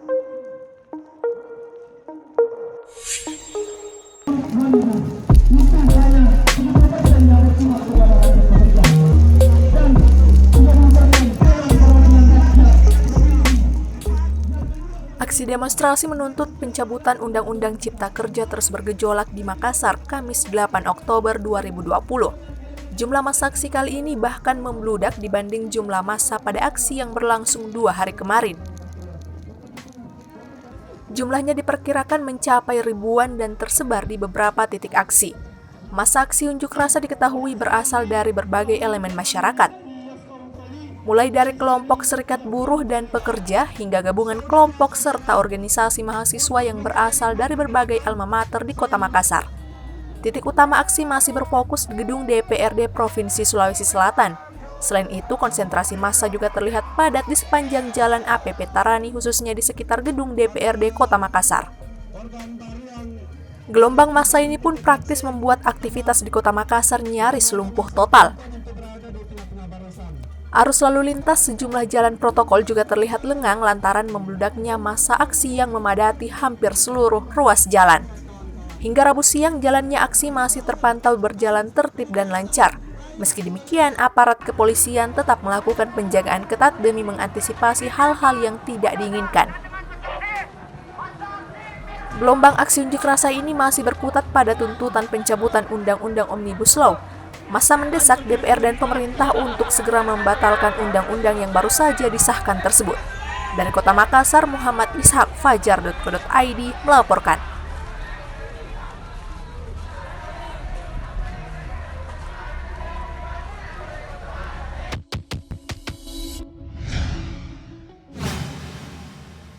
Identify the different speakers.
Speaker 1: Aksi demonstrasi menuntut pencabutan Undang-Undang Cipta Kerja terus bergejolak di Makassar, Kamis 8 Oktober 2020. Jumlah massa aksi kali ini bahkan membludak dibanding jumlah massa pada aksi yang berlangsung 2 hari kemarin. Jumlahnya diperkirakan mencapai ribuan dan tersebar di beberapa titik aksi. Massa aksi unjuk rasa diketahui berasal dari berbagai elemen masyarakat, mulai dari kelompok serikat buruh dan pekerja hingga gabungan kelompok serta organisasi mahasiswa yang berasal dari berbagai alma mater di Kota Makassar. Titik utama aksi masih berfokus di gedung DPRD Provinsi Sulawesi Selatan. Selain itu, konsentrasi massa juga terlihat padat di sepanjang Jalan APP Tarani, khususnya di sekitar gedung DPRD Kota Makassar. Gelombang massa ini pun praktis membuat aktivitas di Kota Makassar nyaris lumpuh total. Arus lalu lintas sejumlah jalan protokol juga terlihat lengang lantaran membludaknya massa aksi yang memadati hampir seluruh ruas jalan. Hingga Rabu siang, jalannya aksi masih terpantau berjalan tertib dan lancar. Meski demikian, aparat kepolisian tetap melakukan penjagaan ketat demi mengantisipasi hal-hal yang tidak diinginkan. Gelombang aksi unjuk rasa ini masih berkutat pada tuntutan pencabutan Undang-Undang Omnibus Law. Massa mendesak DPR dan pemerintah untuk segera membatalkan undang-undang yang baru saja disahkan tersebut. Dari Kota Makassar, Muhammad Ishak, Fajar.co.id melaporkan.